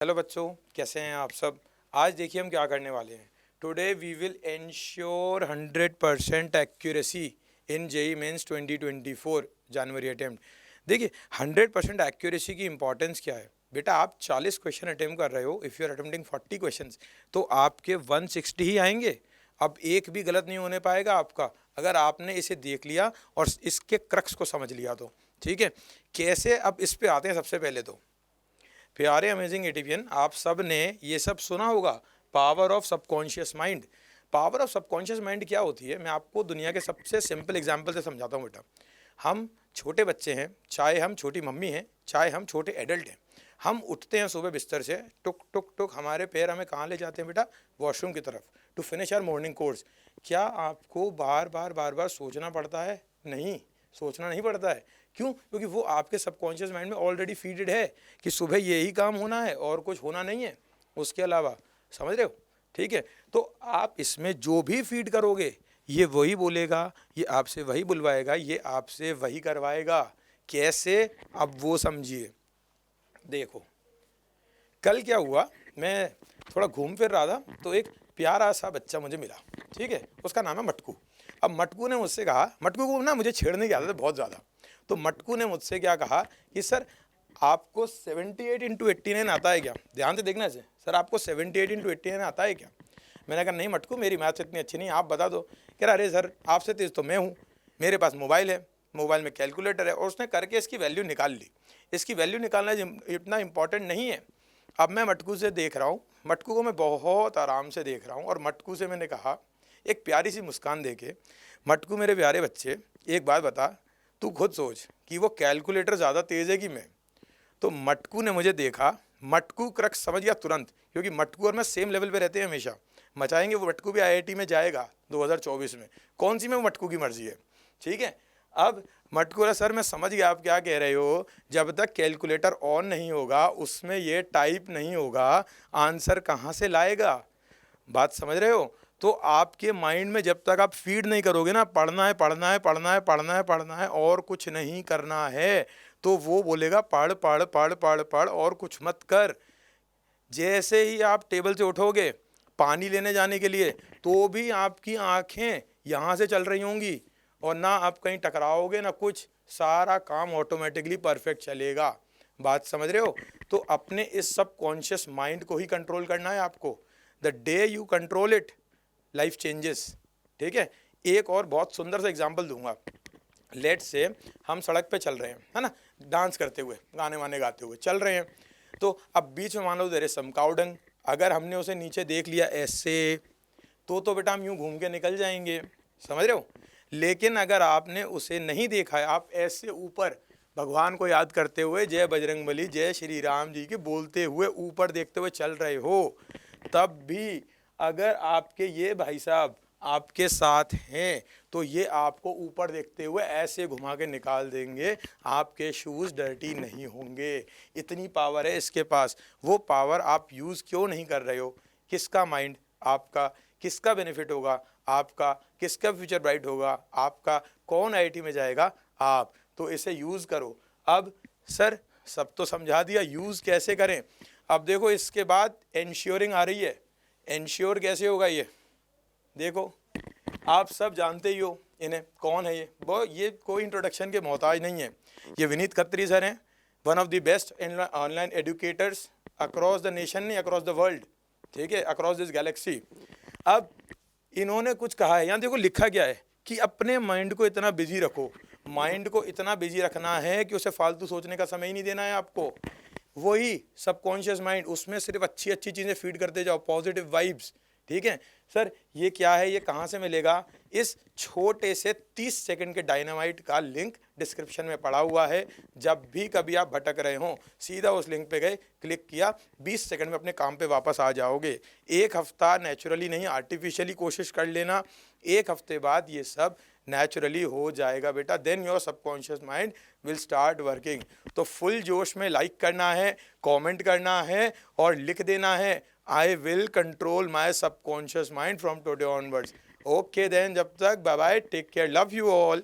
Hello बच्चों, कैसे हैं आप सब। आज देखिए हम क्या करने वाले हैं। Today we will ensure 100% accuracy in JEE Mains 2024 January attempt. देखिए 100% एक्यूरेसी की इंपॉर्टेंस क्या है। बेटा आप 40 क्वेश्चन अटेम्प्ट कर रहे हो, if you are attempting 40 questions तो आपके 160 ही आएंगे। अब एक भी गलत नहीं होने पाएगा आपका, अगर आपने इसे देख लिया और इसके क्रक्स को समझ लिया तो। ठीक है, कैसे, अब इस पे आते हैं। सबसे पहले तो प्यारे अमेजिंग एटीवियन, आप सब ने ये सब सुना होगा, power of subconscious mind. Power of subconscious mind क्या होती है, मैं आपको दुनिया के सबसे सिंपल एग्जांपल से समझाता हूँ बेटा। हम छोटे बच्चे हैं, चाहे हम छोटी मम्मी हैं, चाहे हम छोटे एडल्ट हैं। हम उठते हैं सुबह बिस्तर से, टुक टुक टुक हमारे पैर हमें कहाँ ले जाते हैं बेटा, वॉशरूम की तरफ, to finish our morning course. क्या आपको बार बार सोचना पड़ता है? नहीं, सोचना नहीं पड़ता है। क्यों? क्योंकि वो आपके सबकॉन्शियस माइंड में ऑलरेडी फीडेड है कि सुबह यही काम होना है और कुछ होना नहीं है उसके अलावा। समझ रहे हो? ठीक है, तो आप इसमें जो भी फीड करोगे ये वही बोलेगा, ये आपसे वही बुलवाएगा, ये आपसे वही करवाएगा। कैसे? अब वो समझिए। देखो कल क्या हुआ, मैं थोड़ा घूम फिर रहा था तो एक प्यारा सा बच्चा मुझे मिला। ठीक है, उसका नाम है मटकू। अब मटकू ने मुझसे कहा, मटकू को ना मुझे छेड़ने की आदत है बहुत ज़्यादा। तो मटकू ने मुझसे क्या कहा कि सर आपको 78 इंटू 89 आता है क्या? ध्यान से देखना से, सर आपको 78 इंटू 89 आता है क्या? मैंने कहा नहीं मटकू, मेरी मैथ्स इतनी अच्छी नहीं, आप बता दो। कह रहा अरे सर आपसे तेज तो मैं हूँ, मेरे पास मोबाइल है, मोबाइल में कैलकुलेटर है। और उसने करके इसकी वैल्यू निकाल ली। इसकी वैल्यू निकालना इतना इंपॉर्टेंट नहीं है। अब मैं मटकू से देख रहा हूँ, मटकू को मैं बहुत आराम से देख रहा हूँ, और मटकू से मैंने कहा एक प्यारी सी मुस्कान देके, मटकू मेरे प्यारे बच्चे एक बात बता, तू खुद सोच कि वो कैलकुलेटर ज़्यादा तेज़ है कि मैं। तो मटकू ने मुझे देखा, मटकू क्रक्स समझ गया तुरंत, क्योंकि मटकू और मैं सेम लेवल पे रहते हैं हमेशा। मचाएंगे, वो मटकू भी आईआईटी में जाएगा 2024 में, कौन सी में मटकू की मर्जी है। ठीक है, अब मटकू बोला सर मैं समझ गया आप क्या कह रहे हो, जब तक कैलकुलेटर ऑन नहीं होगा, उसमें ये टाइप नहीं होगा, आंसर कहाँ से लाएगा। बात समझ रहे हो? तो आपके माइंड में जब तक आप फीड नहीं करोगे ना, पढ़ना है पढ़ना है पढ़ना है पढ़ना है पढ़ना है और कुछ नहीं करना है, तो वो बोलेगा पढ़ पढ़ पढ़ पढ़ पढ़ और कुछ मत कर। जैसे ही आप टेबल से उठोगे पानी लेने जाने के लिए, तो भी आपकी आंखें यहाँ से चल रही होंगी, और ना आप कहीं टकराओगे ना कुछ, सारा काम ऑटोमेटिकली परफेक्ट चलेगा। बात समझ रहे हो? तो अपने इस सब कॉन्शियस माइंड को ही कंट्रोल करना है आपको। The day you control it, life changes. ठीक है, एक और बहुत सुंदर सा एग्जाम्पल दूंगा। लेट से हम सड़क पे चल रहे हैं, है ना, डांस करते हुए, गाने वाने गाते हुए चल रहे हैं। तो अब बीच में मान लो देयर इज सम काउडंग, अगर हमने उसे नीचे देख लिया ऐसे, तो बेटा हम यूं घूम के निकल जाएंगे। समझ रहे हो? लेकिन अगर आपने उसे नहीं देखा है, आप ऐसे ऊपर भगवान को याद करते हुए जय बजरंगबली जय श्री राम जी के बोलते हुए ऊपर देखते हुए चल रहे हो, तब भी अगर आपके ये भाई साहब आपके साथ हैं तो ये आपको ऊपर देखते हुए ऐसे घुमा के निकाल देंगे, आपके शूज़ डर्टी नहीं होंगे। इतनी पावर है इसके पास। वो पावर आप यूज़ क्यों नहीं कर रहे हो? किसका माइंड? आपका। किसका बेनिफिट होगा? आपका। किसका फ्यूचर ब्राइट होगा? आपका। कौन आईआईटी में जाएगा? आप। तो इसे यूज़ करो। अब सर सब तो समझा दिया, यूज़ कैसे करें। अब देखो इसके बाद इंश्योरिंग आ रही है। इंश्योर कैसे होगा ये देखो, आप सब जानते ही हो इन्हें, कौन है ये? वो ये कोई इंट्रोडक्शन के मोहताज नहीं है। ये विनीत खत्री सर हैं, one of the best online educators across the nation, नहीं अक्रॉस द वर्ल्ड। ठीक है, अक्रॉस दिस गैलेक्सी। अब इन्होंने कुछ कहा है, यहाँ देखो लिखा क्या है कि अपने माइंड को इतना बिजी रखो। माइंड को इतना बिजी रखना है कि उसे फालतू सोचने का समय ही नहीं देना है आपको। वही सबकॉन्शियस माइंड, उसमें सिर्फ अच्छी अच्छी चीज़ें फीड करते जाओ, पॉजिटिव वाइब्स। ठीक है सर, ये क्या है, ये कहाँ से मिलेगा? इस छोटे से 30 सेकंड के डायनामाइट का लिंक डिस्क्रिप्शन में पड़ा हुआ है। जब भी कभी आप भटक रहे हो, सीधा उस लिंक पे गए, क्लिक किया, 20 सेकंड में अपने काम पे वापस आ जाओगे। एक हफ्ता नेचुरली नहीं आर्टिफिशियली कोशिश कर लेना, एक हफ्ते बाद ये सब नेचुरली हो जाएगा बेटा। Then your subconscious mind will start working. तो फुल जोश में लाइक करना है, कमेंट करना है और लिख देना है, I will control my subconscious mind from today onwards. Okay then, जब तक bye bye, take care, love you all.